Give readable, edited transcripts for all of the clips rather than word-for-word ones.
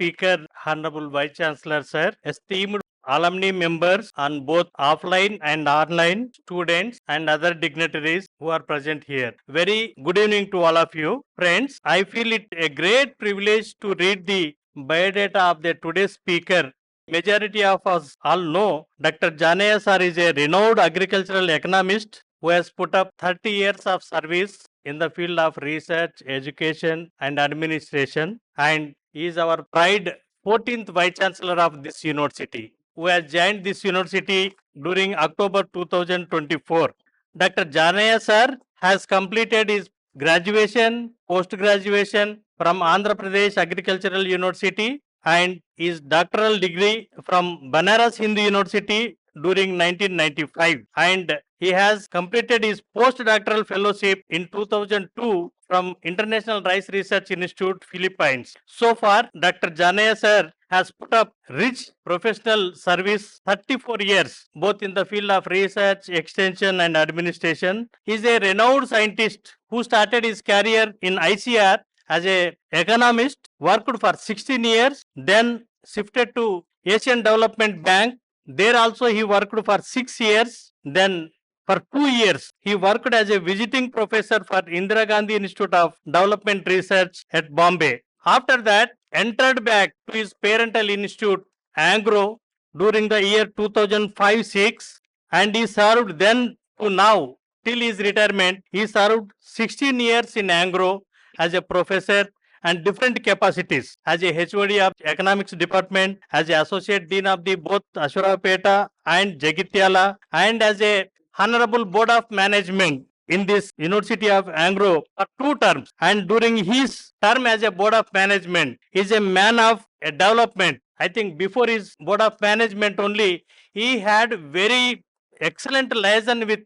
speaker, Honorable Vice Chancellor, sir, esteemed alumni members on both offline and online, students and other dignitaries who are present here. Very good evening to all of you. Friends, I feel it a great privilege to read the biodata of the today's speaker. Majority of us all know Dr. Janaiah sir is a renowned agricultural economist who has put up 30 years of service in the field of research, education and administration, and he is our pride 14th Vice Chancellor of this university, who has joined this university during October 2024. Dr. Janaiah sir has completed his graduation, post-graduation from Andhra Pradesh Agricultural University and his doctoral degree from Banaras Hindu University during 1995, and he has completed his postdoctoral fellowship in 2002 from International Rice Research Institute, Philippines. So far, Dr. Janaiah sir has put up rich professional service 34 years, both in the field of research, extension and administration. He is a renowned scientist who started his career in ICR as a economist, worked for 16 years, then shifted to Asian Development Bank. There also he worked for 6 years, then for 2 years he worked as a visiting professor for Indira Gandhi Institute of Development Research at Bombay. After that, entered back to his parental institute, Angro, during the year 2005-6, and he served then to now, till his retirement, he served 16 years in Angro as a professor and different capacities as a HOD of Economics Department, as a Associate Dean of the both Ashurapeta and Jagityala, and as a Honorable Board of Management in this University of Angro for 2 terms. And during his term as a Board of Management, he is a man of development. I think before his Board of Management only, he had very excellent liaison with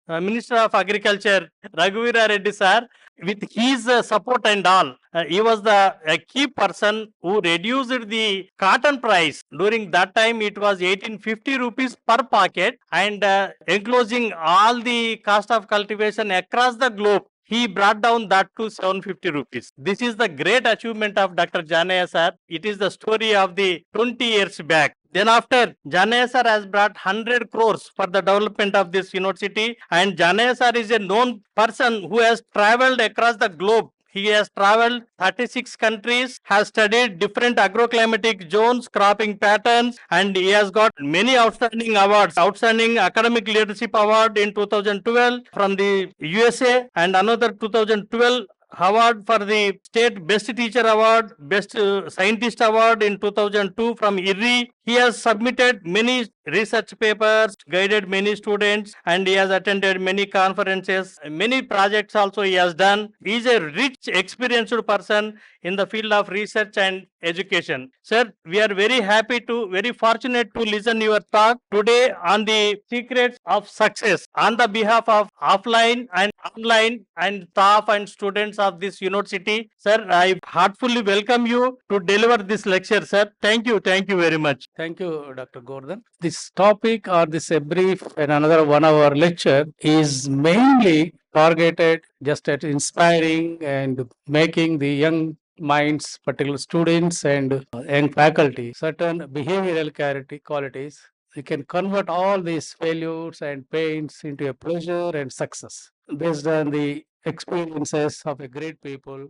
Minister of Agriculture Raghuveera Reddy sir. With his support and all, he was the key person who reduced the cotton price. During that time, it was 1850 rupees per packet, and enclosing all the cost of cultivation across the globe, he brought down that to 750 rupees. This is the great achievement of Dr. Janaiah sir. It is the story of the 20 years back. Then after, Janaiah sir has brought 100 crores for the development of this university, and Janaiah sir is a known person who has traveled across the globe. He has traveled 36 countries, has studied different agroclimatic zones, cropping patterns, and he has got many outstanding awards. Outstanding Academic Leadership Award in 2012 from the USA, and another 2012 award for the State Best Teacher Award, Best Scientist Award in 2002 from IRRI. He has submitted many research papers, guided many students, and he has attended many conferences. Many projects also he has done. He is a rich, experienced person in the field of research and education. Sir, we are very happy very fortunate to listen your talk today on the secrets of success on the behalf of offline and online and staff and students of this university. Sir, I heartfully welcome you to deliver this lecture, sir. Thank you very much. Thank you, Dr. Gordon. This topic or this a brief and another 1 hour lecture is mainly targeted just at inspiring and making the young minds, particular students and young faculty, certain behavioral qualities. You can convert all these failures and pains into a pleasure and success based on the experiences of a great people,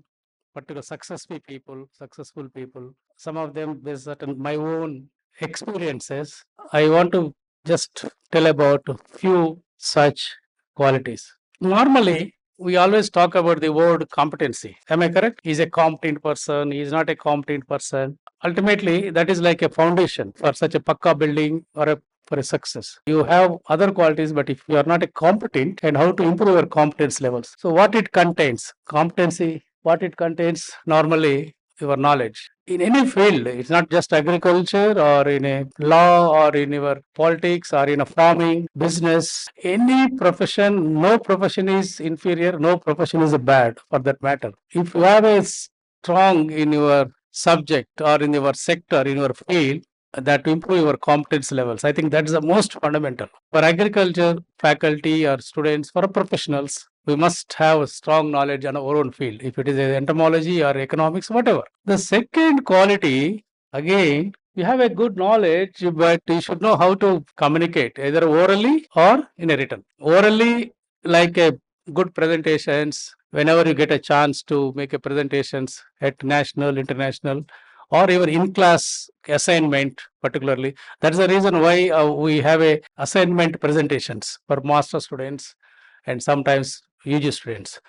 particular successful people. Some of them based on my own experiences. I want to just tell about a few such qualities. Normally, we always talk about the word competency. Am I correct? He's a competent person, he is not a competent person. Ultimately, that is like a foundation for such a pakka building or for a success. You have other qualities, but if you are not a competent, and how to improve your competence levels. So what it contains? Competency, what it contains normally, your knowledge. In any field, it's not just agriculture or in a law or in your politics or in a farming, business, any profession, no profession is inferior, no profession is bad for that matter. If you have a strong in your subject or in your sector, in your field, that to improve your competence levels. I think that is the most fundamental. For agriculture, faculty or students, for professionals, we must have a strong knowledge on our own field, if it is entomology or economics, whatever. The second quality, again, you have a good knowledge, but you should know how to communicate, either orally or in a written. Orally, like a good presentations, whenever you get a chance to make a presentations at national, international, or even in class assignment particularly. That's the reason why we have a assignment presentations for master students and sometimes UG students.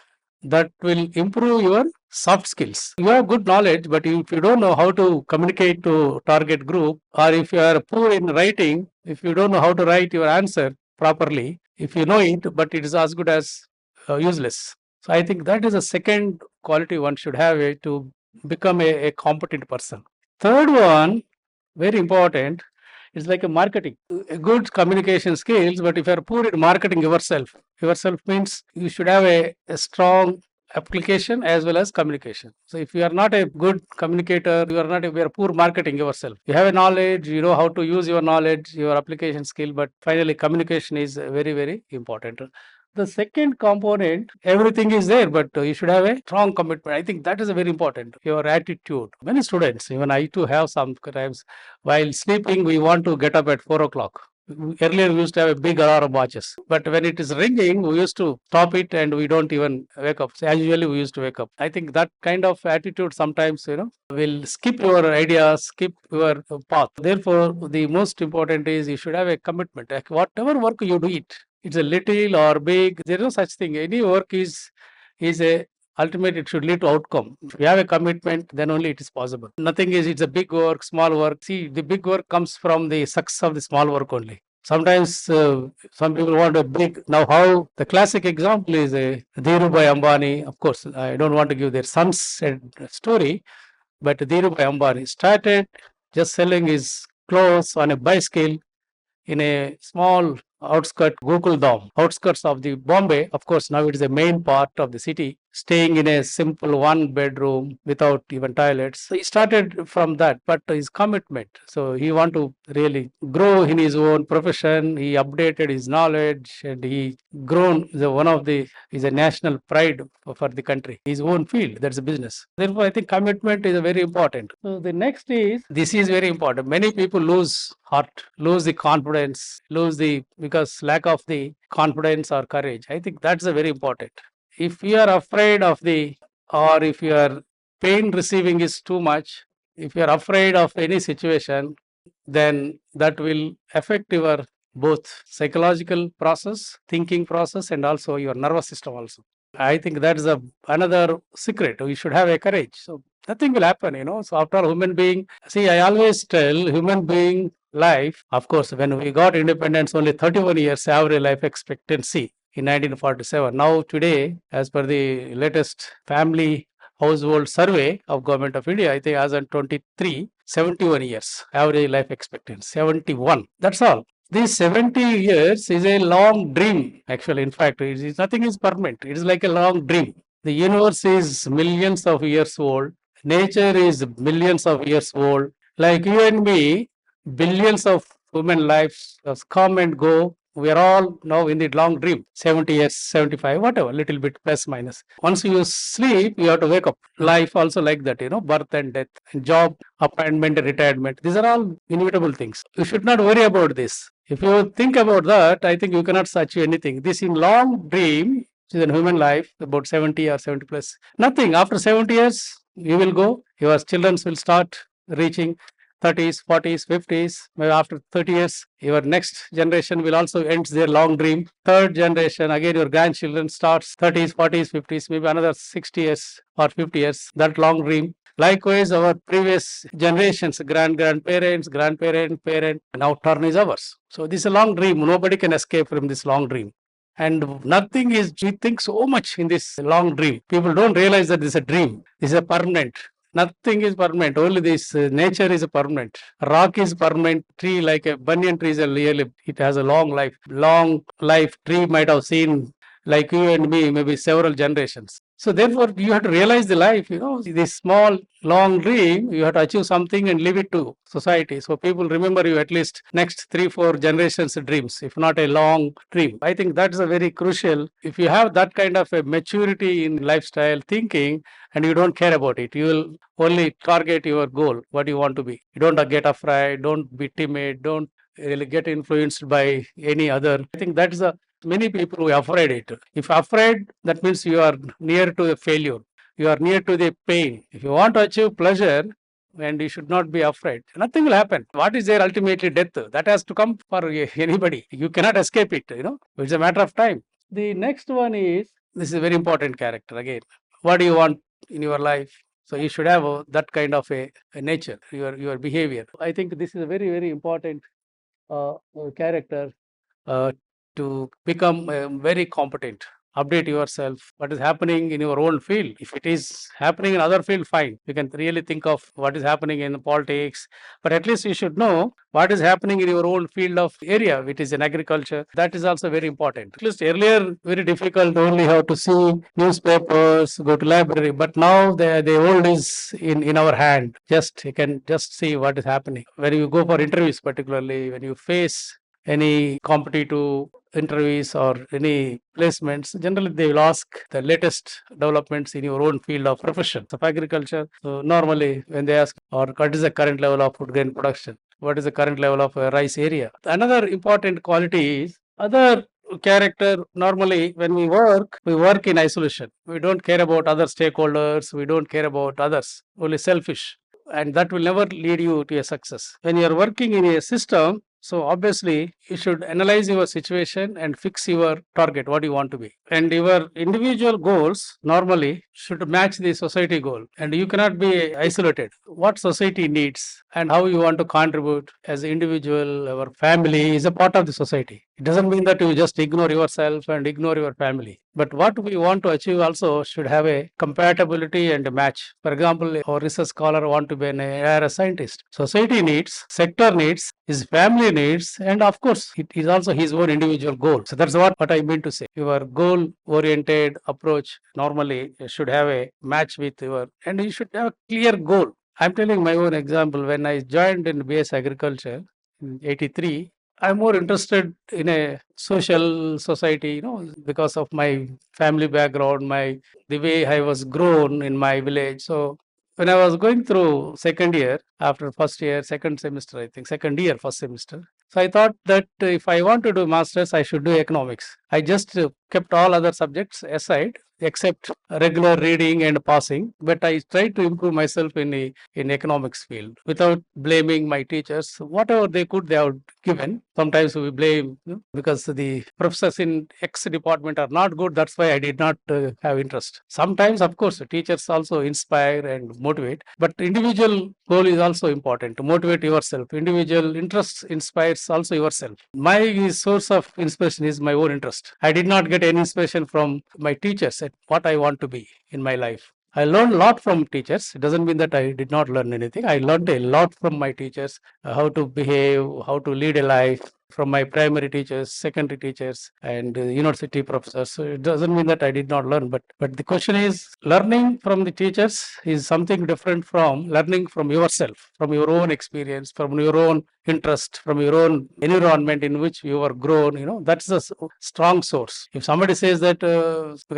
That will improve your soft skills. You have good knowledge, but if you don't know how to communicate to target group, or if you are poor in writing, if you don't know how to write your answer properly, if you know it, but it is as good as useless. So I think that is a second quality one should have to become a competent person. Third one, very important, is like a marketing. A good communication skills, but if you are poor in marketing yourself means you should have a strong application as well as communication. So if you are not a good communicator, you are poor marketing yourself. You have a knowledge, you know how to use your knowledge, your application skill, but finally communication is very, very important. The second component, everything is there, but you should have a strong commitment. I think that is very important. Your attitude. Many students, even I too have sometimes, while sleeping, we want to get up at 4 o'clock. Earlier, we used to have a big alarm watches, but when it is ringing, we used to stop it and we don't even wake up. So, as usually, we used to wake up. I think that kind of attitude sometimes, will skip your ideas, skip your path. Therefore, the most important is you should have a commitment. Like whatever work you do it, it's a little or big, there is no such thing. Any work is a ultimate, it should lead to outcome. If you have a commitment, then only it is possible. Nothing is, it's a big work, small work. See, the big work comes from the success of the small work only. Sometimes some people want a big. Now, how the classic example is Dhirubhai Ambani. Of course, I don't want to give their son's story, but Dhirubhai Ambani started just selling his clothes on a bicycle in a small outskirts of the Bombay. Of course, now it is a main part of the city, staying in a simple one bedroom without even toilets. So he started from that, but his commitment. So he want to really grow in his own profession. He updated his knowledge and he grown is a national pride for the country. His own field, that's a business. Therefore, I think commitment is very important. So the next is, this is very important. Many people lose heart, lose the confidence, because lack of the confidence or courage. I think that's a very important. If you are afraid or if your pain receiving is too much, if you are afraid of any situation, then that will affect your both psychological process, thinking process, and also your nervous system also. I think that is another secret. We should have a courage. So nothing will happen. So after all, human being, see, I always tell human being life, of course, when we got independence, only 31 years average life expectancy in 1947. Now today, as per the latest family household survey of Government of India, I think as on 23, 71 years average life expectancy, 71. That's all. These 70 years is a long dream. Actually, in fact, nothing is permanent. It is like a long dream. The universe is millions of years old. Nature is millions of years old. Like you and me, billions of human lives come and go. We are all now in the long dream, 70 years, 75, whatever, little bit plus minus. Once you sleep, you have to wake up. Life also like that, birth and death, job, appointment, retirement. These are all inevitable things. You should not worry about this. If you think about that, I think you cannot achieve anything. This in long dream, which is in human life, about 70 or 70 plus. Nothing. After 70 years, you will go. Your children will start reaching 30s, 40s, 50s. Maybe after 30 years, your next generation will also end their long dream. Third generation, again, your grandchildren starts 30s, 40s, 50s, maybe another 60 years or 50 years, that long dream. Likewise, our previous generations, grandparents, parent, now turn is ours. So this is a long dream. Nobody can escape from this long dream. And nothing is, we think so much in this long dream. People don't realize that this is a dream. This is a permanent. Nothing is permanent. Only this nature is permanent. Rock is permanent. Tree, like a banyan tree, it has a long life. Long life tree might have seen, like you and me, maybe several generations. So therefore, you have to realize the life, this small, long dream, you have to achieve something and leave it to society. So people remember you at least next 3-4 generations dreams, if not a long dream. I think that's a very crucial. If you have that kind of a maturity in lifestyle thinking and you don't care about it, you will only target your goal, what you want to be. You don't get afraid, don't be timid, don't really get influenced by any other. I think that is a many people who are afraid it. If afraid, that means you are near to the failure. You are near to the pain. If you want to achieve pleasure, and you should not be afraid. Nothing will happen. What is there ultimately? Death. That has to come for anybody. You cannot escape it. It's a matter of time. The next one is, this is a very important character again. What do you want in your life? So you should have that kind of a nature, your behavior. I think this is a very, very important character uh, to become very competent. Update yourself. What is happening in your own field? If it is happening in other field, fine. You can really think of what is happening in politics, but at least you should know what is happening in your own field of area, which is in agriculture. That is also very important. At least earlier, very difficult. Only have to see newspapers, go to library. But now the world is in our hand. You can just see what is happening when you go for interviews, particularly when you face any competitive interviews or any placements, generally they will ask the latest developments in your own field of profession of agriculture. So normally when they ask, or what is the current level of food grain production? What is the current level of rice area? Another important quality is other character. Normally when we work in isolation. We don't care about other stakeholders. We don't care about others, only selfish. And that will never lead you to a success. When you are working in a system, so obviously you should analyze your situation and fix your target, what you want to be. And your individual goals normally should match the society goal. And you cannot be isolated. What society needs and how you want to contribute as an individual, our family is a part of the society. It doesn't mean that you just ignore yourself and ignore your family. But what we want to achieve also should have a compatibility and a match. For example, our research scholar want to be an AI scientist. Society needs, sector needs, his family needs, and of course, it is also his own individual goal. So that's what I mean to say. Your goal-oriented approach normally should have a match with and you should have a clear goal. I'm telling my own example. When I joined in BS Agriculture in 83, I'm more interested in a social society, because of my family background, the way I was grown in my village. So when I was going through second year, after first year, second semester, I think second year, first semester. So I thought that if I want to do masters, I should do economics. I just kept all other subjects aside except regular reading and passing, but I tried to improve myself in economics field without blaming my teachers. Whatever they could, they have given. Sometimes we blame because the professors in X department are not good. That's why I did not have interest. Sometimes, of course, teachers also inspire and motivate, but individual goal is also important to motivate yourself. Individual interest inspires also yourself. My source of inspiration is my own interest. I did not get any inspiration from my teachers at what I want to be in my life. I learned a lot from teachers. It doesn't mean that I did not learn anything. I learned a lot from my teachers, how to behave, how to lead a life, from my primary teachers, secondary teachers, and university professors. So it doesn't mean that I did not learn. But the question is, learning from the teachers is something different from learning from yourself, from your own experience, from your own interest, from your own environment in which you were grown. That's a strong source. If somebody says that,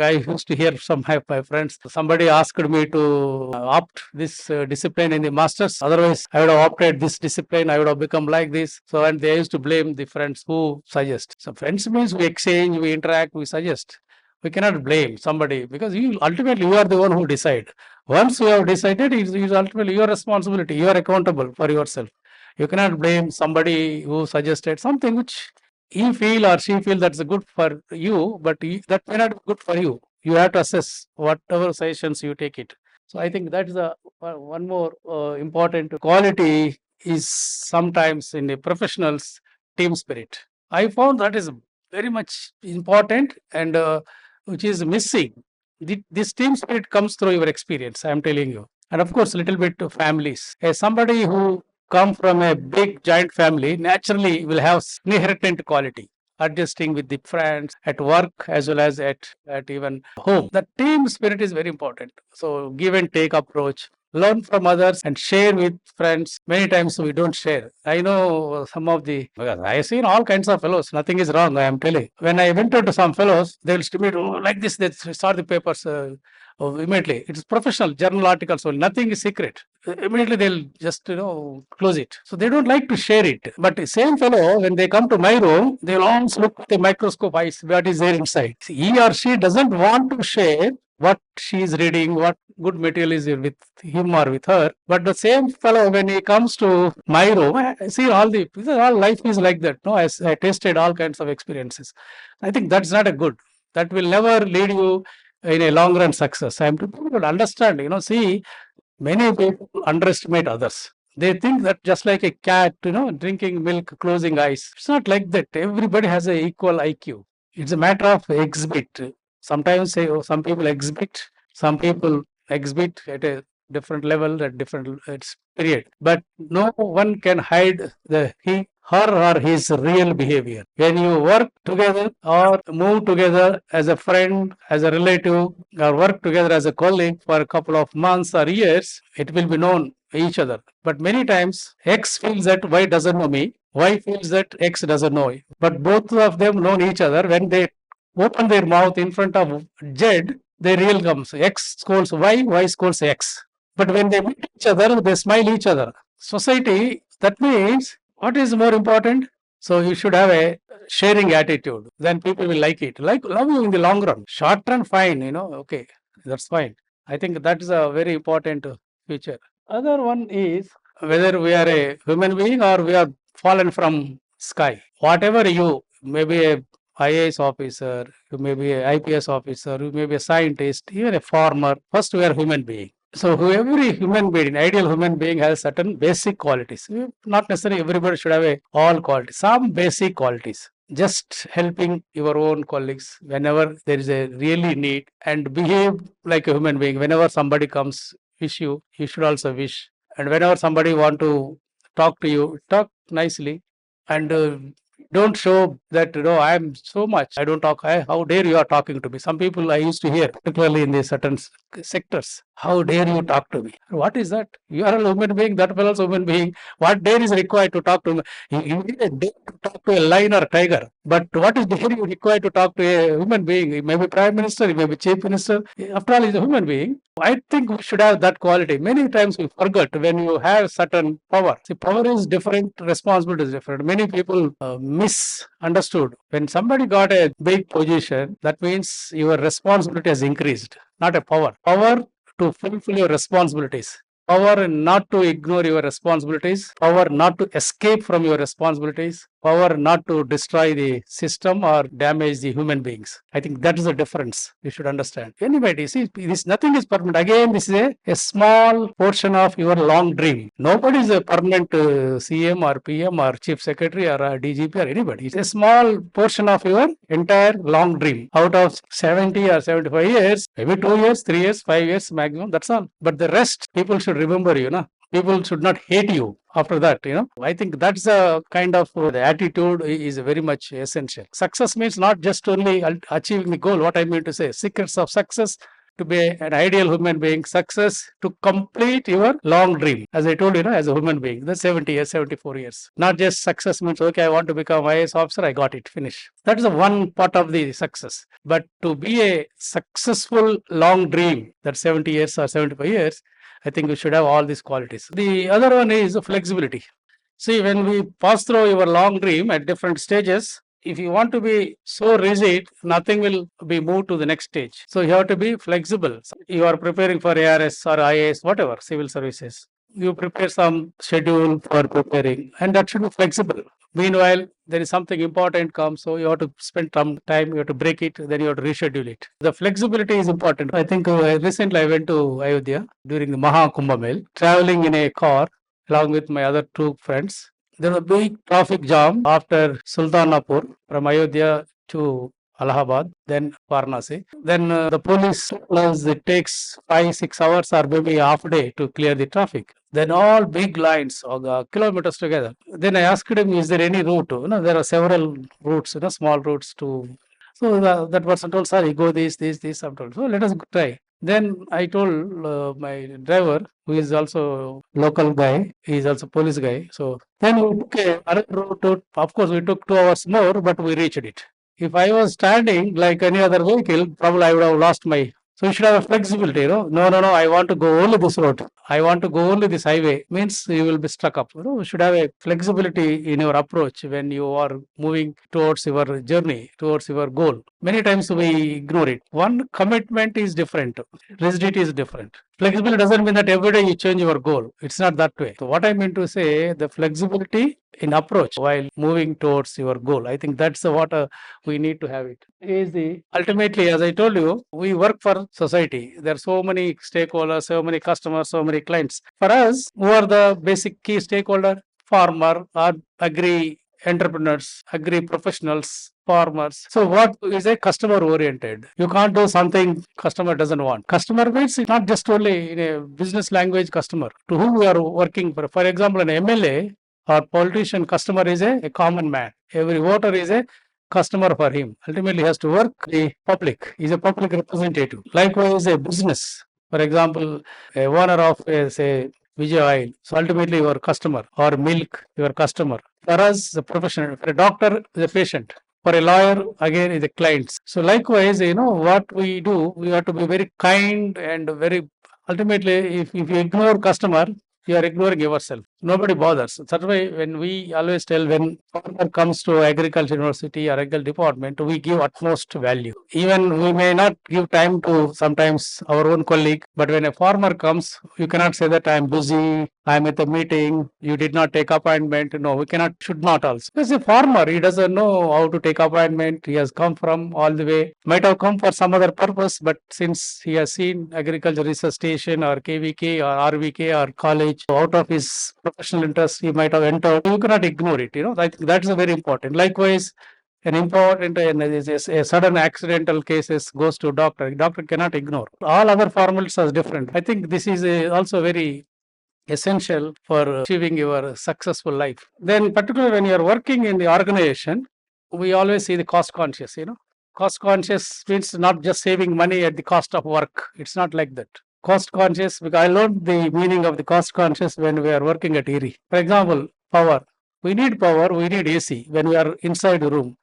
I used to hear from my friends, somebody asked me to opt this discipline in the masters. Otherwise, I would have opted this discipline. I would have become like this. So, and they used to blame the friends who suggest. So, friends means we exchange, we interact, we suggest. We cannot blame somebody because ultimately you are the one who decide. Once you have decided, it is ultimately your responsibility. You are accountable for yourself. You cannot blame somebody who suggested something which he feel or she feel that's good for you, but that may not be good for you. You have to assess whatever suggestions you take it. So I think that's the one more important quality is sometimes in a professional's team spirit. I found that is very much important and which is missing. This team spirit comes through your experience, I am telling you. And of course, a little bit to families. As somebody who come from a big giant family naturally will have inherent quality. adjusting with the friends at work as well as at even home. The team spirit is very important. So give and take approach. Learn from others and share with friends. Many times we don't share. I know some of the, because I have seen all kinds of fellows. Nothing is wrong, I am telling. When I went to some fellows, they will stimulate, oh, like this, they start the papers immediately. It is professional journal articles, so nothing is secret. Immediately they'll just, close it. So they don't like to share it. But the same fellow, when they come to my room, they'll always look with a microscope eyes, what is there inside. See, he or she doesn't want to share what she is reading, what good material is with him or with her. But the same fellow, when he comes to my room, I see all life is like that. No, I tasted all kinds of experiences. I think that's not a good. That will never lead you in a long run success. I am to people understand, see, many people underestimate others. They think that just like a cat, drinking milk, closing eyes. It's not like that. Everybody has an equal IQ. It's a matter of exhibit. Sometimes some people exhibit, some people exhibit at a different level, at different period. But no one can hide her or his real behavior. When you work together or move together as a friend, as a relative, or work together as a colleague for a couple of months or years, it will be known each other. But many times, X feels that Y doesn't know me, Y feels that X doesn't know me. But both of them know each other. When they open their mouth in front of Z, they real comes. X scolds Y, Y scolds X. But when they meet each other, they smile each other. Society, that means what is more important? So you should have a sharing attitude. Then people will like it. Love you in the long run. Short run, fine, okay, that's fine. I think that is a very important feature. Other one is whether we are a human being or we are fallen from sky. Whatever you, maybe a IAS officer, you may be a IPS officer, you may be a scientist, even a farmer. First, we are human being. So every human being, ideal human being has certain basic qualities. Not necessarily everybody should have all qualities. Some basic qualities. Just helping your own colleagues whenever there is a really need and behave like a human being. Whenever somebody comes, wish you should also wish. And whenever somebody want to talk to you, talk nicely. And don't show that, I am so much. I don't talk. How dare you are talking to me? Some people I used to hear, particularly in the certain sectors. How dare you talk to me? What is that? You are a human being. That fellow is a human being. What dare is required to talk to me? You need a dare to talk to a lion or a tiger. But what is dare you required to talk to a human being? He may be prime minister. He may be chief minister. After all, he's a human being. I think we should have that quality. Many times we forget when you have certain power. See, power is different, responsibility is different. Many people misunderstood. When somebody got a big position, that means your responsibility has increased, not a power. Power to fulfill your responsibilities. Power not to ignore your responsibilities. Power not to escape from your responsibilities. Power not to destroy the system or damage the human beings. I think that is the difference you should understand. Anybody, see, nothing is permanent. Again, this is a small portion of your long dream. Nobody is a permanent CM or PM or Chief Secretary or DGP or anybody. It's a small portion of your entire long dream. Out of 70 or 75 years, maybe 2 years, 3 years, 5 years maximum, that's all. But the rest, people should remember people should not hate you after that. I think that's a kind of the attitude is very much essential. Success means not just only achieving the goal. What I mean to say, secrets of success: to be an ideal human being, success to complete your long dream. As I told you, as a human being, that's 70 years, 74 years. Not just success means, okay, I want to become IAS officer, I got it, finish. That is the one part of the success. But to be a successful long dream, that 70 years or 75 years, I think we should have all these qualities. The other one is flexibility. See, when we pass through your long dream at different stages, if you want to be so rigid, nothing will be moved to the next stage. So you have to be flexible. You are preparing for ARS or IAS, whatever, civil services. You prepare some schedule for preparing, and that should be flexible. Meanwhile, there is something important comes, so you have to spend some time, you have to break it, then you have to reschedule it. The flexibility is important. I think recently I went to Ayodhya during the Maha Kumbh Mela, traveling in a car along with my other two friends. There was a big traffic jam after Sultanapur from Ayodhya to Allahabad, then Varanasi. Then the police plus it takes 5-6 hours or maybe half day to clear the traffic. Then all big lines of kilometers together. Then I asked him, is there any route? There are several routes, small routes to. So that person told, sir, you go this. I'm told, so let us try. Then I told my driver, who is also local guy, he is also police guy. So then we took another route. Of course, we took 2 hours more, but we reached it. If I was standing like any other vehicle, probably I would have lost my. So you should have a flexibility, No, I want to go only this road. I want to go only this highway. Means you will be stuck up. You should have a flexibility in your approach when you are moving towards your journey, towards your goal. Many times we ignore it. One commitment is different. Rigidity is different. Flexibility doesn't mean that every day you change your goal. It's not that way. So what I mean to say, the flexibility in approach while moving towards your goal. I think that's what we need to have it. Is the ultimately, as I told you, we work for society. There are so many stakeholders, so many customers, so many clients. For us, who are the basic key stakeholder? Farmer or agri entrepreneurs, agri professionals, farmers. So what is a customer oriented? You can't do something customer doesn't want. Customer means it's not just only in a business language customer to whom we are working for. For example, an MLA or politician customer is a common man. Every voter is a customer for him. Ultimately, he has to work the public. He is a public representative. Likewise, a business. For example, a owner of say Vijay Oil. So ultimately, your customer or milk, your customer. For us, the professional. For a doctor, the patient. For a lawyer, again, is the clients. So likewise, what we do, we have to be very kind and very. Ultimately, if you ignore customer, you are ignoring yourself. Nobody bothers. That's why when we always tell when farmer comes to agriculture university or agriculture department, we give utmost value. Even we may not give time to sometimes our own colleague, but when a farmer comes, you cannot say that I'm busy, I'm at a meeting, you did not take appointment. No, we cannot, should not also. Because a farmer, he doesn't know how to take appointment. He has come from all the way, might have come for some other purpose, but since he has seen agriculture research station or KVK or RVK or college, out of his professional interest, he might have entered. You cannot ignore it. I think that's very important. Likewise, an important a sudden accidental cases goes to doctor. Doctor cannot ignore. All other formalities are different. I think this is also very essential for achieving your successful life. Then, particularly when you are working in the organization, we always see the cost conscious. Cost conscious means not just saving money at the cost of work. It's not like that. Cost conscious, because I learned the meaning of the cost conscious when we are working at ERI. For example, power. We need power, we need AC when we are inside the room.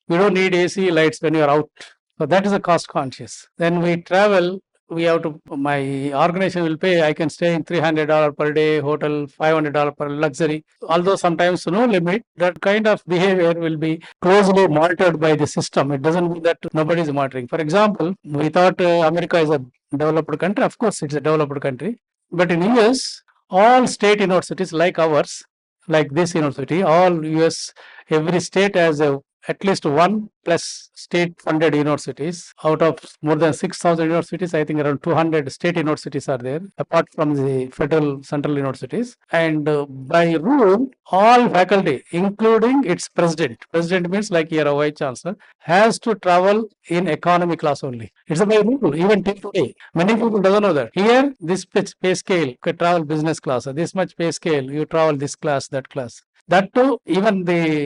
We don't need AC lights when you are out. So that is a cost conscious. Then we travel, we have to, my organization will pay, I can stay in $300 per day, hotel, $500 per luxury. Although sometimes no limit, that kind of behavior will be closely monitored by the system. It doesn't mean that nobody is monitoring. For example, we thought America is a developed country. Of course, it's a developed country. But in US, all state universities like ours, like this university, all US, every state has at least one plus state funded universities. Out of more than 6,000 universities, I think around 200 state universities are there, apart from the federal central universities. And by rule, all faculty, including its president means like here a vice chancellor, has to travel in economy class only. It's a by rule, even till today. Many people don't know that. Here, this pay scale, you can travel business class. This much pay scale, you travel this class, that class. That too, even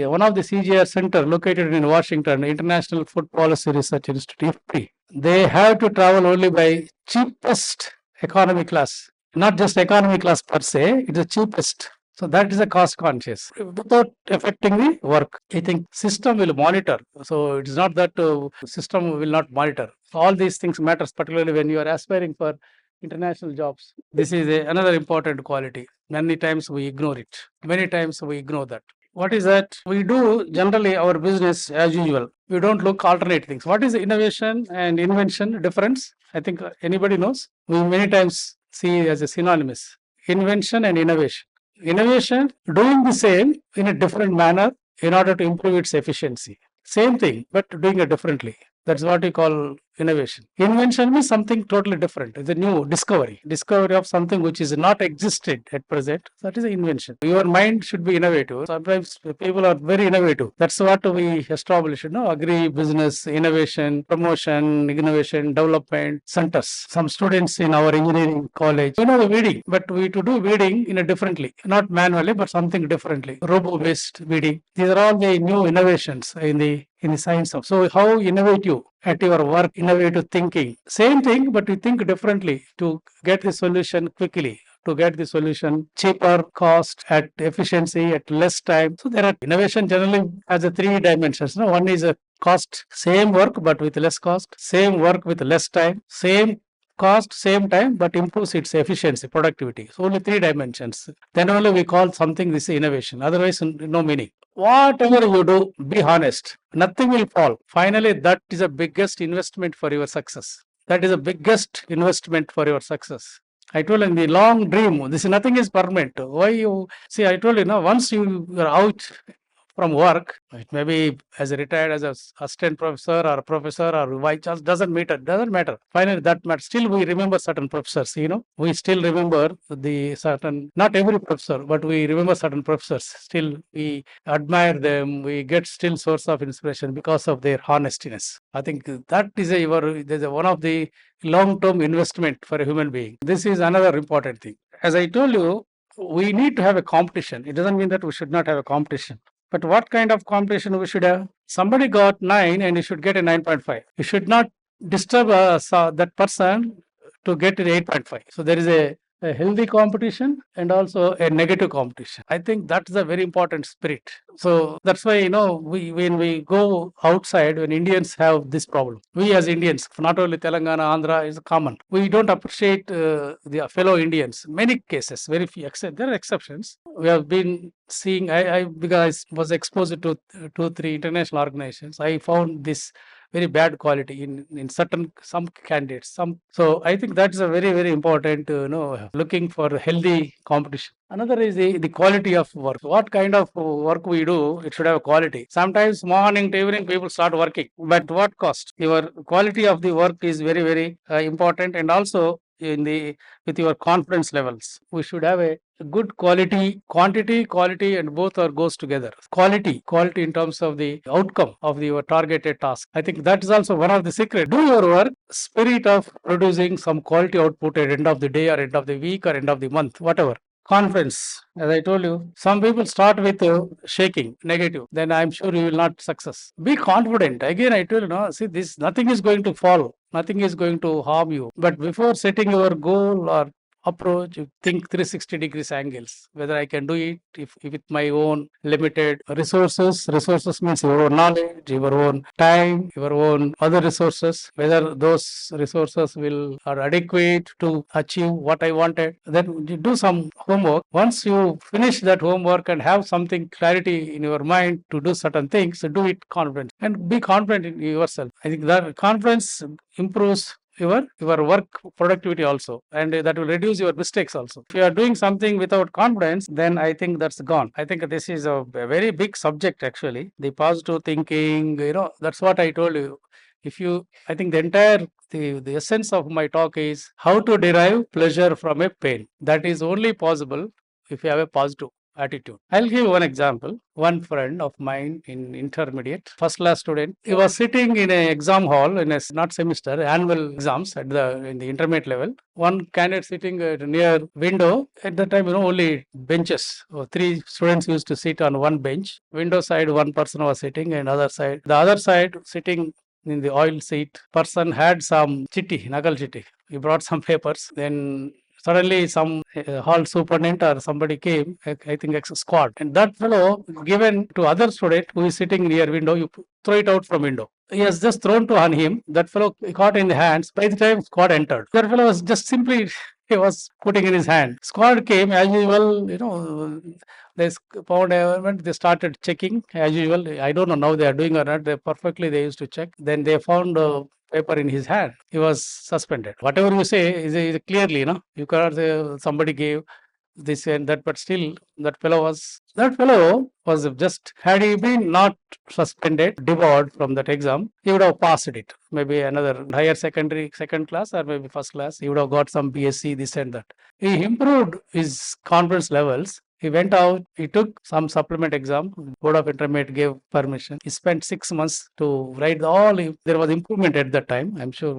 one of the CGR center located in Washington, International Food Policy Research Institute, IFPRI, they have to travel only by cheapest economy class. Not just economy class per se, it's the cheapest. So that is a cost conscious without affecting the work. I think system will monitor. So it's not that system will not monitor. So all these things matters, particularly when you are aspiring for international jobs. This is another important quality. Many times we ignore it. Many times we ignore that. What is that? We do generally our business as usual. We don't look alternate things. What is innovation and invention difference? I think anybody knows. We many times see as a synonymous. Invention and innovation. Innovation, doing the same in a different manner in order to improve its efficiency. Same thing, but doing it differently. That's what we call innovation. Invention means something totally different. It's a new discovery. Discovery of something which is not existed at present. That is an invention. Your mind should be innovative. Sometimes people are very innovative. That's what we establish, agri business, innovation, promotion, innovation, development centers. Some students in our engineering college, the weeding, but we to do weeding in a differently, not manually, but something differently. Robo-based weeding. These are all the new innovations in the science of. So how innovative at your work, innovative thinking. Same thing, but you think differently to get the solution quickly, to get the solution cheaper, cost, at efficiency, at less time. So there are innovation generally has a three dimensions. One is a cost, same work but with less cost, same work with less time, same cost, same time, but improves its efficiency, productivity. So only three dimensions. Then only we call something this innovation. Otherwise, no meaning. Whatever you do, be honest. Nothing will fall. Finally, that is the biggest investment for your success. That is the biggest investment for your success. I told you in the long dream, nothing is permanent. Why you see? I told you, once you are out from work, it may be as a retired as a assistant professor or a professor or vice chancellor, doesn't matter. Finally, that matters. Still, we remember certain professors. We still remember the certain, not every professor, but we remember certain professors. Still, we admire them. We get still source of inspiration because of their honestiness. I think that is one of the long-term investment for a human being. This is another important thing. As I told you, we need to have a competition. It doesn't mean that we should not have a competition. But what kind of competition we should have? Somebody got 9 and you should get a 9.5. You should not disturb that person to get an 8.5. So there is a healthy competition and also a negative competition. I think that's a very important spirit. So that's why, when we go outside, when Indians have this problem, we as Indians, not only Telangana, Andhra is common. We don't appreciate the fellow Indians. Many cases, very few, there are exceptions. We have been seeing, because I was exposed to 2-3 international organizations, I found this very bad quality in some candidates. So I think that's a very, very important, looking for healthy competition. Another is the quality of work. What kind of work we do, it should have quality. Sometimes morning to evening people start working, but what cost? Your quality of the work is very, very important, and also with your confidence levels. We should have a good quality, quality, and both are goes together. Quality in terms of the outcome of your targeted task. I think that is also one of the secret. Do your work, spirit of producing some quality output at end of the day or end of the week or end of the month, whatever. Confidence, as I told you, some people start with shaking, negative. Then I'm sure you will not success. Be confident. Again, I told you, see, nothing is going to fall. Nothing is going to harm you. But before setting your goal or approach, you think 360 degrees angles, whether I can do it if with my own limited resources. Resources means your own knowledge, your own time, your own other resources, whether those resources are adequate to achieve what I wanted. Then you do some homework. Once you finish that homework and have something clarity in your mind to do certain things, do it confident and be confident in yourself. I think that confidence improves your work productivity also, and that will reduce your mistakes also. If you are doing something without confidence, then I think that's gone. I think this is a very big subject actually, the positive thinking. That's what I told you. I think the entire the essence of my talk is how to derive pleasure from a pain. That is only possible if you have a positive attitude. I'll give one example. One friend of mine in intermediate, first class student, he was sitting in an exam hall in a not semester, annual exams in the intermediate level. One candidate sitting near window. At the time, only benches. 3 students used to sit on one bench. Window side, one person was sitting, and the other side sitting in the oil seat person had some chitti, nagal chitti. He brought some papers. Then suddenly some hall superintendent or somebody came, I think ex squad, and that fellow given to other student who is sitting near window, you throw it out from window. He has just thrown to on him. That fellow caught in the hands. By the time squad entered, that fellow was just simply he was putting in his hand. Squad came as usual, they found element, they started checking as usual. I don't know now they are doing or not. They used to check. Then they found paper in his hand. He was suspended. Whatever you say is clearly, you cannot say somebody gave this and that, but still that fellow was just, had he been not suspended, debarred from that exam, he would have passed it. Maybe another higher secondary, second class, or maybe first class. He would have got some BSc, this and that. He improved his confidence levels. He went out, he took some supplement exam, Board of Intermediate gave permission. He spent 6 months to write there was improvement at that time. I'm sure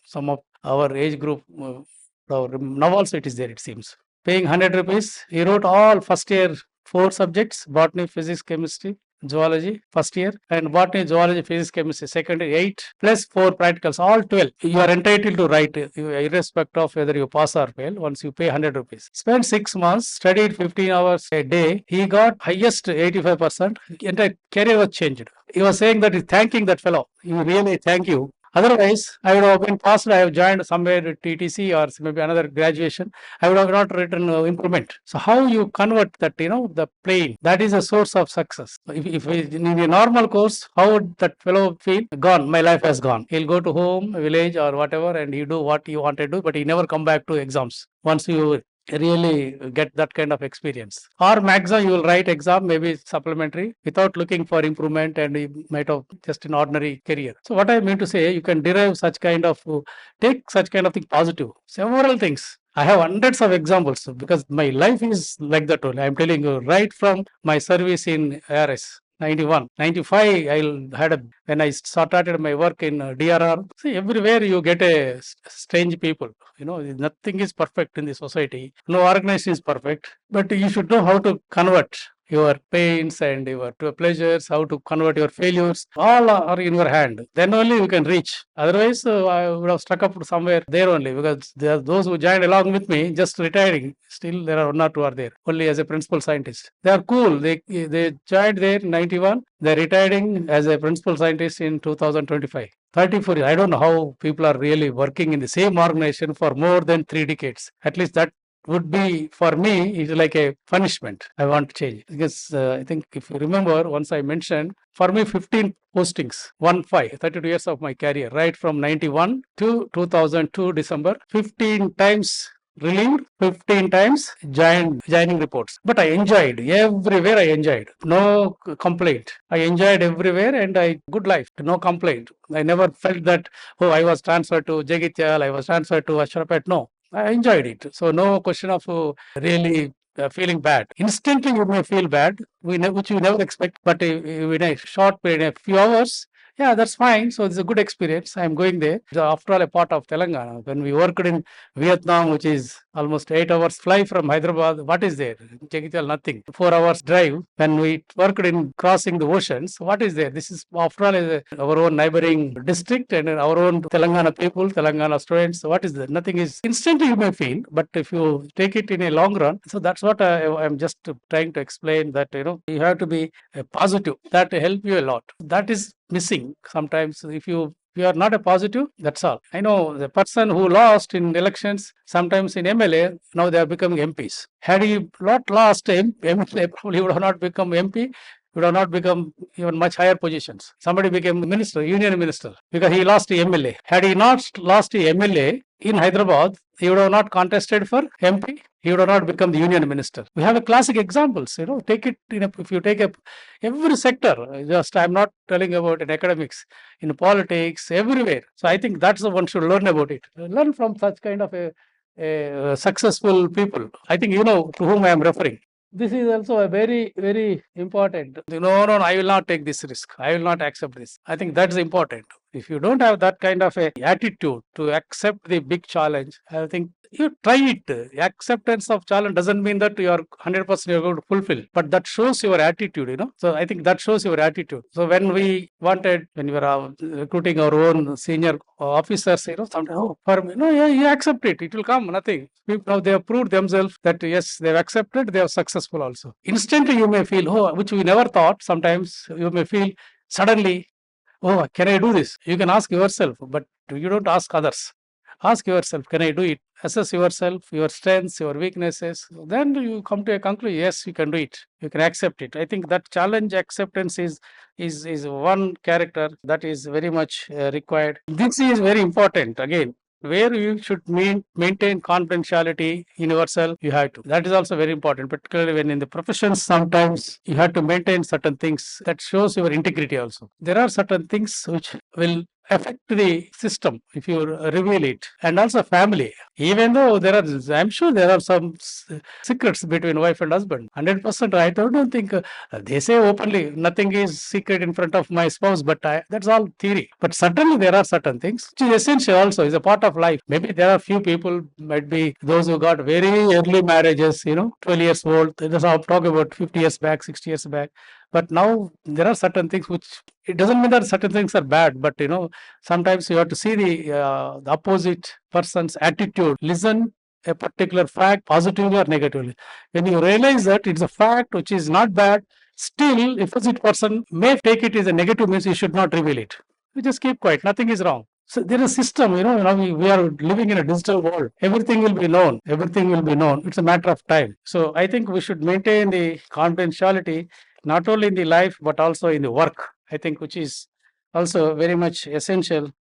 some of our age group, now also it is there, it seems. Paying 100 rupees, he wrote all first year 4 subjects: botany, physics, chemistry, zoology first year, and botany, zoology, physics, chemistry second year, 8 plus 4 practicals, all 12. You are entitled to write, irrespective of whether you pass or fail, once you pay 100 rupees. Spent 6 months, studied 15 hours a day. He got highest 85%. Entire career was changed. He was saying that he's thanking that fellow. You really thank you. Otherwise, I would have been passed. I have joined somewhere at TTC or maybe another graduation. I would have not written improvement. So how you convert that, the plane, that is a source of success. If in a normal course, how would that fellow feel? Gone. My life has gone. He'll go to home, village or whatever, and he do what he wanted to do, but he never come back to exams. Once you really get that kind of experience, or maximum you will write exam, maybe supplementary, without looking for improvement, and you might have just an ordinary career. So what I mean to say, you can derive such kind of, take such kind of thing positive, several things. I have hundreds of examples because my life is like that only. I'm telling you, right from my service in ARS 91, 95, when I started my work in DRR. See, everywhere you get a strange people. Nothing is perfect in the society. No organization is perfect, but you should know how to convert your pains and your pleasures, how to convert your failures. All are in your hand. Then only you can reach. Otherwise, I would have stuck up somewhere there only, because there are those who joined along with me, just retiring. Still, there are 1 or 2 are there, only as a principal scientist. They are cool. They joined there in 91. They're retiring as a principal scientist in 2025. 34 years. I don't know how people are really working in the same organization for more than 3 decades. At least that would be, for me, is like a punishment. I want to change, because I think if you remember, once I mentioned, for me 15 postings, 32 years of my career, right from 91 to 2002 December, 15 times relieved, 15 times joining reports. But I enjoyed everywhere. I enjoyed, no complaint. I enjoyed everywhere, and good life, no complaint. I never felt that, oh, I was transferred to Jagityal, I was transferred to Ashrapet. No, I enjoyed it. So no question of really feeling bad. Instantly you may feel bad, which you never expect, but in a short period, a few hours, yeah, that's fine. So it's a good experience. I'm going there. After all, a part of Telangana. When we worked in Vietnam, which is almost 8 hours fly from Hyderabad, what is there? Jagityal, nothing. 4 hours drive. When we worked in crossing the oceans, what is there? This is, after all, our own neighboring district and our own Telangana people, Telangana students. What is there? Nothing is. Instantly you may feel, but if you take it in a long run, so that's what I'm just trying to explain, that you have to be positive. That help you a lot. That is missing sometimes. If you are not a positive, that's all. I know the person who lost in elections, sometimes in MLA, now they are becoming MPs. Had he not lost MLA, probably would have not become MP, would have not become even much higher positions. Somebody became minister, union minister, because he lost the MLA. Had he not lost the MLA in Hyderabad, he would have not contested for MP. He would have not become the union minister. We have a classic examples. Take it. If you take every sector, just I'm not telling about in academics, in politics, everywhere. So I think that's the one should learn about it. Learn from such kind of a successful people. I think you know to whom I am referring. This is also a very, very important. No, I will not take this risk. I will not accept this. I think that's important. If you don't have that kind of a attitude to accept the big challenge, I think you try it. Acceptance of challenge doesn't mean that you are 100% you're going to fulfill, but that shows your attitude. So I think that shows your attitude. So when we were recruiting our own senior officers, sometimes, for me, no, yeah, you accept it. It will come, nothing. Now they have proved themselves that yes, they have accepted, they are successful also. Instantly you may feel, which we never thought. Sometimes you may feel suddenly, oh, can I do this? You can ask yourself, but you don't ask others. Ask yourself, can I do it? Assess yourself, your strengths, your weaknesses. Then you come to a conclusion, yes, you can do it. You can accept it. I think that challenge acceptance is one character that is very much required. This is very important. Again, where you should maintain confidentiality in yourself, you have to. That is also very important, particularly when in the professions, sometimes you have to maintain certain things that shows your integrity also. There are certain things which will affect the system if you reveal it, and also family. Even though there are, I'm sure there are some secrets between wife and husband. 100%, I don't think they say openly nothing is secret in front of my spouse, but that's all theory. But certainly there are certain things which is essential also, is a part of life. Maybe there are few people, might be those who got very early marriages, 12 years old. That's how I'm talking about 50 years back, 60 years back. But now there are certain things which, it doesn't mean that certain things are bad, but sometimes you have to see the opposite person's attitude. Listen a particular fact positively or negatively. When you realize that it's a fact which is not bad, still, if opposite person may take it as a negative, means you should not reveal it. You just keep quiet. Nothing is wrong. So there is a system, now we are living in a digital world. Everything will be known. Everything will be known. It's a matter of time. So I think we should maintain the confidentiality, not only in the life, but also in the work, I think, which is also very much essential.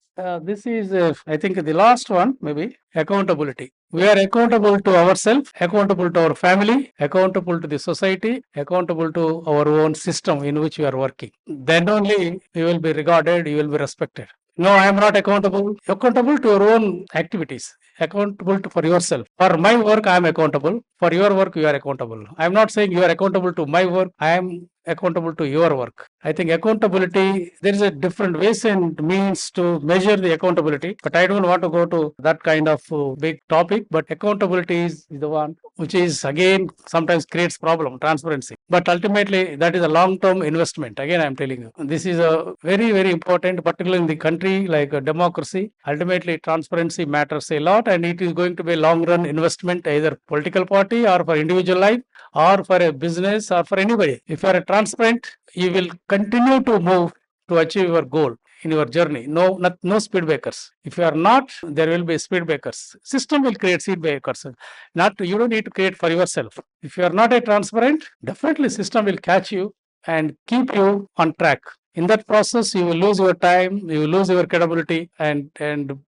This is, I think, the last one, maybe accountability. We are accountable to ourselves, accountable to our family, accountable to the society, accountable to our own system in which we are working. Then only you will be regarded, you will be respected. No, I am not accountable. Accountable to your own activities, accountable for yourself. For my work, I am accountable. For your work, you are accountable. I am not saying you are accountable to my work. I am accountable to your work. I think accountability, there is a different ways and means to measure the accountability, but I don't want to go to that kind of big topic. But accountability is the one which is, again, sometimes creates problem, transparency. But ultimately, that is a long-term investment. Again, I'm telling you, this is a very, very important, particularly in the country like a democracy. Ultimately, transparency matters a lot, and it is going to be a long-run investment, either political party or for individual life, or for a business, or for anybody. If you are transparent, you will continue to move to achieve your goal in your journey. No speed breakers. If you are not, there will be speed breakers. System will create speed breakers. You don't need to create for yourself. If you are not a transparent, definitely system will catch you and keep you on track. In that process, you will lose your time, you will lose your credibility, and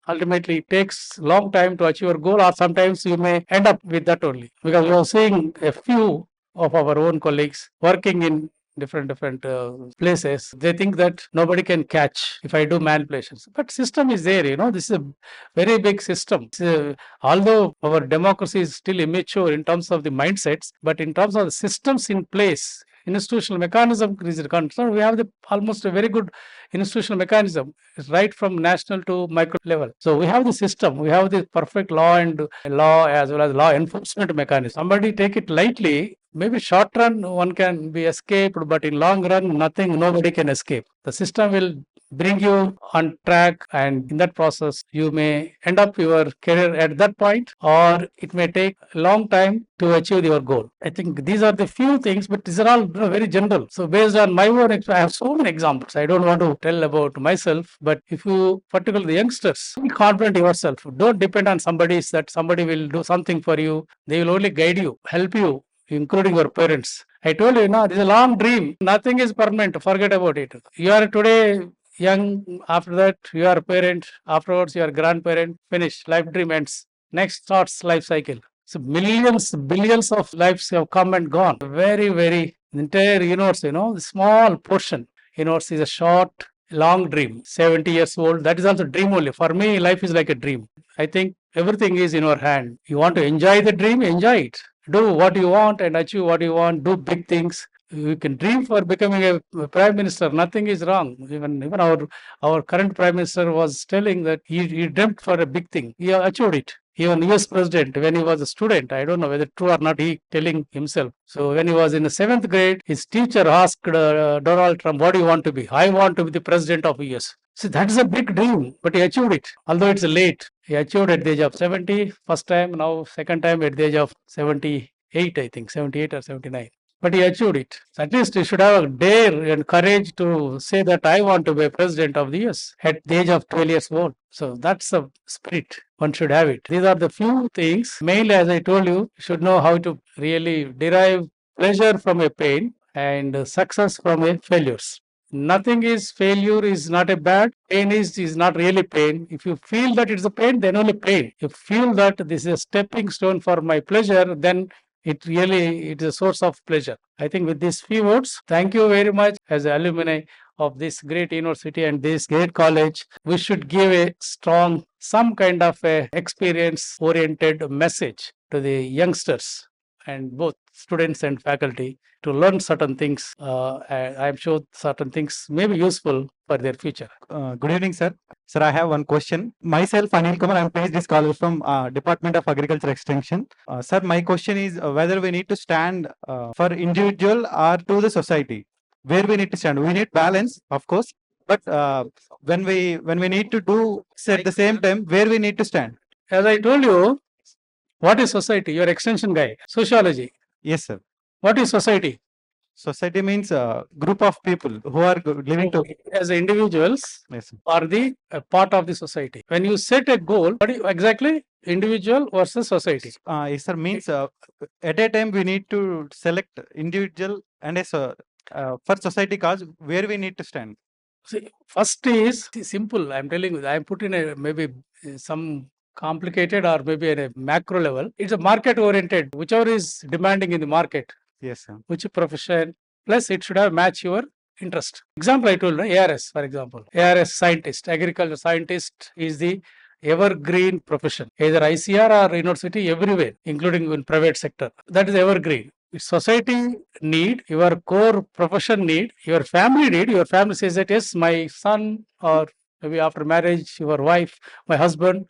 ultimately it takes long time to achieve your goal, or sometimes you may end up with that only. Because we are seeing a few of our own colleagues working in different places. They think that nobody can catch if I do manipulations. But system is there, this is a very big system. Although our democracy is still immature in terms of the mindsets, but in terms of the systems in place, institutional mechanism is concerned, we have almost a very good institutional mechanism, right from national to micro level. So we have the system, we have the perfect law and law as well as law enforcement mechanism. Somebody take it lightly, maybe short run one can be escaped, but in long run, nobody can escape. The system will bring you on track, and in that process, you may end up your career at that point, or it may take a long time to achieve your goal. I think these are the few things, but these are all very general. So based on my own experience, I have so many examples. I don't want to tell about myself, but if you, particularly the youngsters, be confident in yourself. Don't depend on somebody that somebody will do something for you. They will only guide you, help you, including your parents. I told you, this is a long dream. Nothing is permanent. Forget about it. You are today young, after that you are a parent, afterwards you are a grandparent, finish, life dream ends. Next starts life cycle. So millions, billions of lives have come and gone. Very, very entire universe, small portion. Universe is a short, long dream. 70 years old, that is also dream only. For me, life is like a dream. I think everything is in your hand. You want to enjoy the dream, enjoy it. Do what you want and achieve what you want. Do big things. You can dream for becoming a prime minister. Nothing is wrong. Even our current prime minister was telling that he dreamt for a big thing. He achieved it. Even US president, when he was a student, I don't know whether true or not, he telling himself. So when he was in the 7th grade, his teacher asked Donald Trump, what do you want to be? I want to be the president of US. See, that is a big dream, but he achieved it. Although it's late, he achieved at the age of 70, first time, now second time at the age of 78, I think, 78 or 79. But he achieved it. So at least he should have a dare and courage to say that I want to be a president of the US at the age of 12 years old. So that's the spirit. One should have it. These are the few things. Mainly, as I told you, you should know how to really derive pleasure from a pain and success from a failures. Nothing is failure is not a bad. Pain is not really pain. If you feel that it's a pain, then only pain. If you feel that this is a stepping stone for my pleasure, then it is a source of pleasure. I think with these few words, thank you very much as alumni of this great university and this great college. We should give a strong, some kind of a experience oriented message to the youngsters and both students and faculty to learn certain things. I'm sure certain things may be useful for their future. Good evening, sir. Sir, I have one question. Myself, Anil Kumar, I'm PhD scholar from Department of Agriculture Extension. Sir, my question is whether we need to stand for individual or to the society. Where we need to stand? We need balance, of course, but when we need to do at the same time, where we need to stand? As I told you, what is society? You're extension guy. Sociology. Yes, sir. What is society? Society means a group of people who are living to. As individuals Yes, sir. are the part of the society. When you set a goal, what exactly individual versus society? Yes, sir. Means at a time we need to select individual and as for society cause where we need to stand. See, first is simple. I'm telling you, I'm putting a maybe some complicated or maybe at a macro level. It's a market oriented, whichever is demanding in the market. Yes, sir. Which profession, plus it should have match your interest. Example I told, ARS, for example. ARS scientist, agriculture scientist is the evergreen profession. Either ICR or university, everywhere, including in private sector. That is evergreen. Society need, your core profession need, your family need. Your family says that yes, my son, or maybe after marriage, your wife, my husband,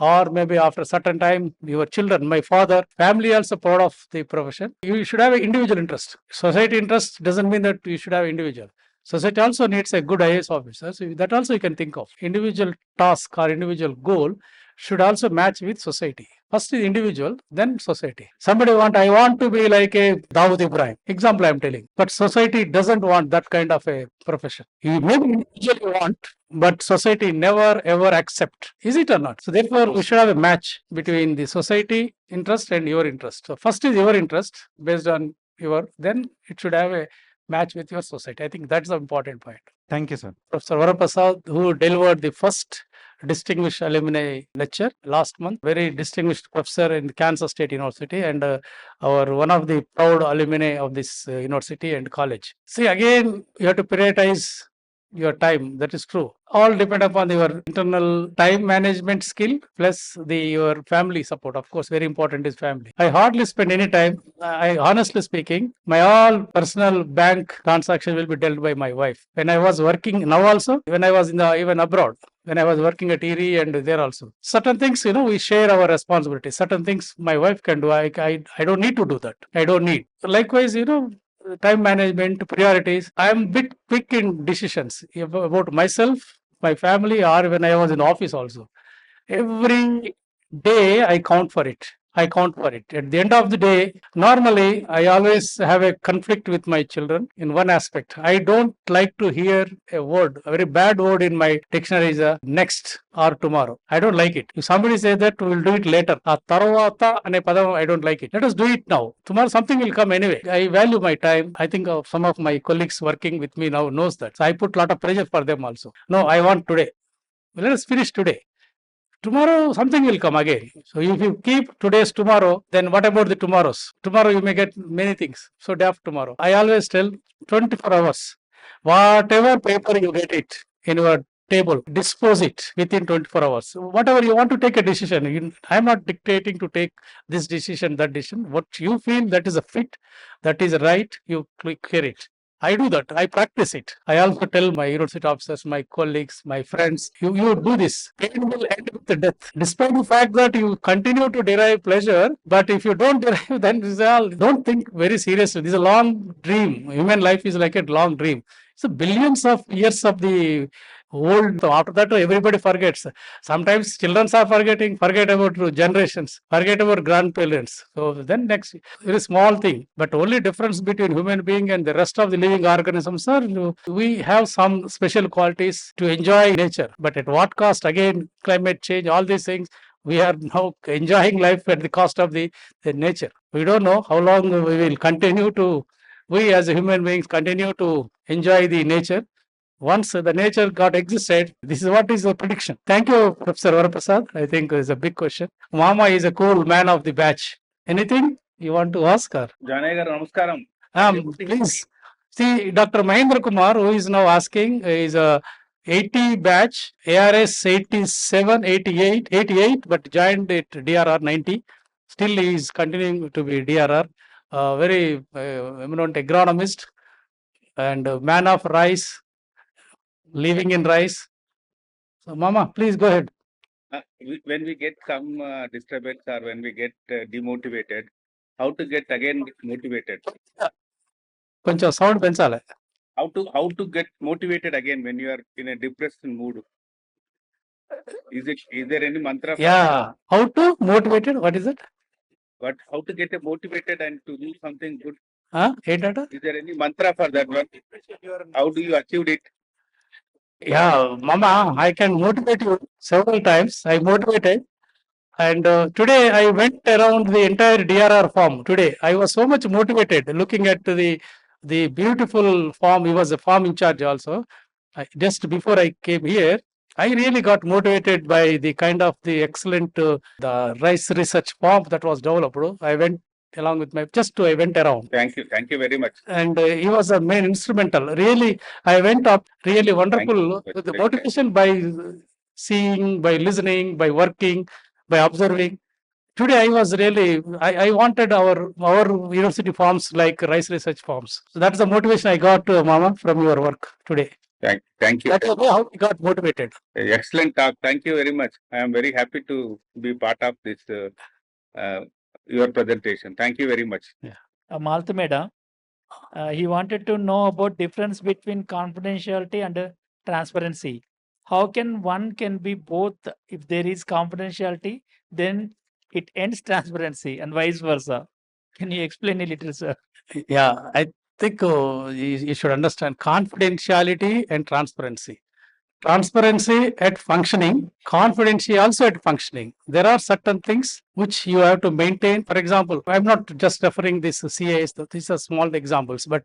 or maybe after a certain time, your children, my father, family also proud of the profession. You should have an individual interest. Society interest doesn't mean that you should have individual. Society also needs a good IAS officer. So that also you can think of. Individual task or individual goal should also match with society. First is individual, then society. Somebody I want to be like a Dawood Ibrahim. Example I'm telling. But society doesn't want that kind of a profession. You maybe individually want, but society never ever accept. Is it or not? So therefore, we should have a match between the society interest and your interest. So first is your interest based on your, then it should have a match with your society. I think that's the important point. Thank you, sir. Professor Varaprasad, who delivered the first distinguished alumni lecture last month, very distinguished professor in Kansas State University and our one of the proud alumni of this university and college. See, again, you have to prioritize your time. That is true. All depend upon your internal time management skill plus your family support. Of course, very important is family. I hardly spend any time. I honestly speaking, my all personal bank transaction will be dealt by my wife. When I was working now also, when I was in even abroad, when I was working at ERI and there also. Certain things, we share our responsibility. Certain things my wife can do. I don't need to do that. I don't need. Likewise, time management, priorities. I am bit quick in decisions about myself, my family, or when I was in office also. Every day I count for it. At the end of the day, normally I always have a conflict with my children in one aspect. I don't like to hear a very bad word in my dictionary is next or tomorrow. I don't like it. If somebody says that we'll do it later, taravata ane padam, I don't like it. Let us do it now. Tomorrow something will come anyway. I value my time. I think some of my colleagues working with me now knows that. So I put a lot of pressure for them also. No, I want today. Let us finish today. Tomorrow something will come again. So if you keep today's tomorrow, then what about the tomorrows? Tomorrow you may get many things. So day after tomorrow. I always tell 24 hours. Whatever paper you get it in your table, dispose it within 24 hours. Whatever you want to take a decision, I'm not dictating to take this decision, that decision. What you feel that is a fit, that is right, you clear it. I do that. I practice it. I also tell my university officers, my colleagues, my friends, you do this. Pain will end with the death. Despite the fact that you continue to derive pleasure, but if you don't derive, then don't think very seriously. This is a long dream. Human life is like a long dream. So billions of years of the old. So after that, everybody forgets. Sometimes children are forget about generations, forget about grandparents. So then next, very small thing. But only difference between human being and the rest of the living organisms are we have some special qualities to enjoy nature. But at what cost? Again, climate change, all these things. We are now enjoying life at the cost of the nature. We don't know how long we will continue to we as human beings continue to enjoy the nature. Once the nature got existed, this is what is the prediction. Thank you, Professor Varaprasad. I think it's a big question. Mama is a cool man of the batch. Anything you want to ask her? Janaiah garu namaskaram. Please. See, Dr. Mahendra Kumar, who is now asking, is a 80 batch, ARS 87, 88, 88, but joined it DRR 90. Still, he is continuing to be DRR. Very eminent agronomist and man of rice, living in rice. So, Mama, please go ahead. When we get some disturbance or when we get demotivated, how to get again motivated? కొంచెం sound పెంచాలి. How to get motivated again when you are in a depressed mood? Is there any mantra? Yeah. How to motivated? What is it? But how to get motivated and to do something good? ఏంటంట? Is there any mantra for that one? How do you achieve it? Yeah, Mama, I can motivate you several times. I motivated. And today I went around the entire DRR farm. Today I was so much motivated looking at the beautiful farm. He was a farm in charge also. Just before I came here, I really got motivated by the kind of the excellent the rice research farm that was developed. I went along with my I went around. Thank you very much. And he was a main instrumental. Really, I went up really wonderful with the motivation by seeing, by listening, by working, by observing. Today I was really, I wanted our university farms like rice research farms. So that's the motivation I got, Mama, from your work today. Thank you. That's the way how we got motivated. Excellent talk. Thank you very much. I am very happy to be part of this your presentation. Thank you very much. Malthameda, he wanted to know about difference between confidentiality and transparency. How can one can be both? If there is confidentiality, then it ends transparency and vice versa. Can you explain a little, sir? Yeah, I think you should understand confidentiality and transparency. Transparency at functioning, confidentiality also at functioning. There are certain things which you have to maintain. For example, I'm not just referring this CAS, these are small examples, but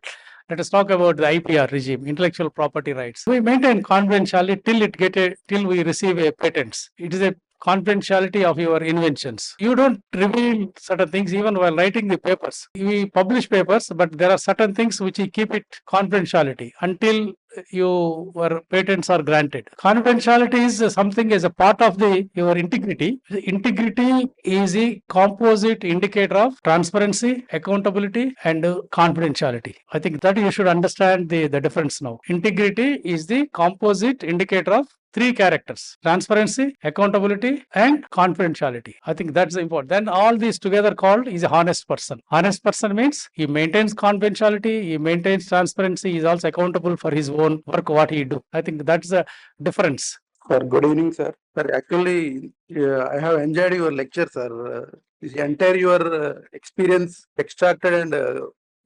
let us talk about the IPR regime, intellectual property rights. We maintain confidentiality till we receive a patents. It is a confidentiality of your inventions. You don't reveal certain things even while writing the papers. We publish papers, but there are certain things which we keep it confidentiality until your patents are granted. Confidentiality is something as a part of your integrity. Integrity is a composite indicator of transparency, accountability, and confidentiality. I think that you should understand the difference now. Integrity is the composite indicator of three characters: transparency, accountability, and confidentiality. I think that's important. Then all these together called is a honest person. Honest person means he maintains confidentiality, he maintains transparency, he is also accountable for his own work, what he do. I think that's the difference. Sir, good evening, sir. Sir, actually, I have enjoyed your lecture, sir. This entire your experience extracted and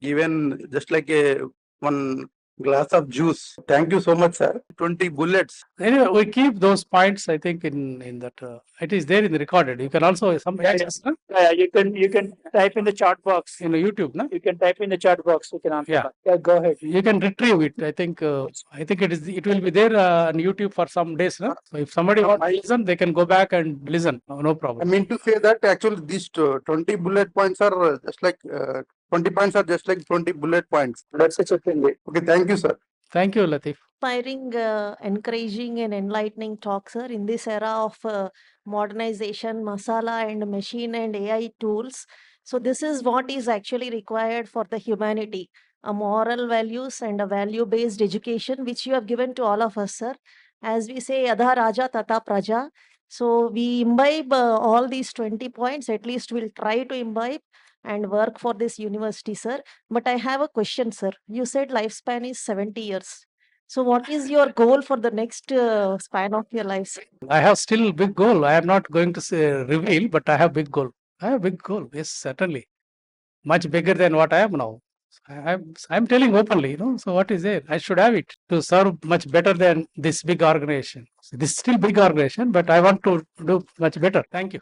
given just like one glass of juice. Thank you so much, sir. 20 bullets. Anyway, we keep those points, I think, in that. It is there in the recorded. You can also You can type in the chat box. In YouTube, no? You can type in the chat box. You can answer. Yeah. Yeah, go ahead. You can retrieve it. I think it will be there on YouTube for some days. No? So if somebody wants to listen, they can go back and listen. No problem. I mean to say that actually these 20 bullet points are just like 20 points are just like 20 bullet points. That's such a thing. Okay, thank you, sir. Thank you, Latif. Inspiring, encouraging and enlightening talk, sir. In this era of modernization, masala and machine and AI tools. So this is what is actually required for the humanity. A moral values and a value-based education, which you have given to all of us, sir. As we say, Yadha Raja Tata Praja. So we imbibe all these 20 points. At least we'll try to imbibe and work for this university, sir. But I have a question, sir. You said lifespan is 70 years. So what is your goal for the next span of your life, sir? I have still big goal. I am not going to say reveal, but I have big goal. I have big goal. Yes, certainly. Much bigger than what I am now. I'm telling openly, so what is there? I should have it to serve much better than this big organization. So this is still big organization, but I want to do much better. Thank you.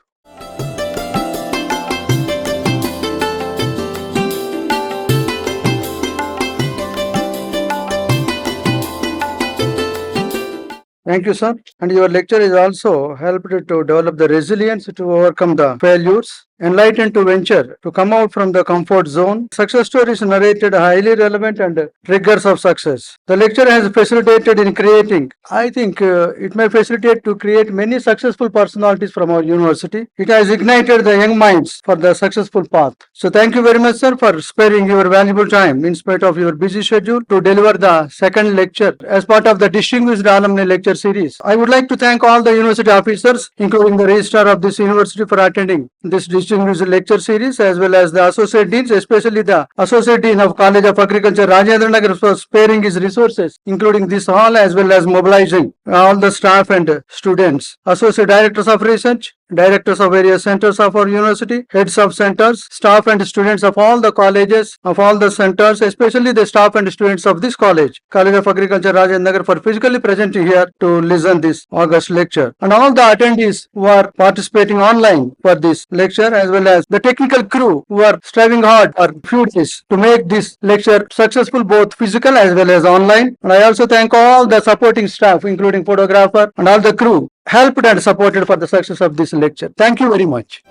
Thank you, sir. And your lecture is also helped to develop the resilience to overcome the failures, enlightened to venture, to come out from the comfort zone. Success stories narrated highly relevant and triggers of success. The lecture has facilitated in creating, I think it may facilitate to create many successful personalities from our university. It has ignited the young minds for the successful path. So thank you very much, sir, for sparing your valuable time in spite of your busy schedule to deliver the second lecture as part of the Distinguished Alumni Lecture Series. I would like to thank all the university officers, including the registrar of this university, for attending this Distinguished Lecture Series, as well as the Associate Deans, especially the Associate Dean of College of Agriculture, Rajendra Nagar, for sparing his resources, including this hall, as well as mobilizing all the staff and students. Associate Directors of Research, Directors of various centers of our university, heads of centers, staff and students of all the colleges, of all the centers, especially the staff and students of this college, College of Agriculture, Rajendra Nagar, for physically present here to listen this August lecture. And all the attendees who are participating online for this lecture, as well as the technical crew who are striving hard for few days to make this lecture successful, both physical as well as online. And I also thank all the supporting staff, including photographer and all the crew, helped and supported for the success of this lecture. Thank you very much.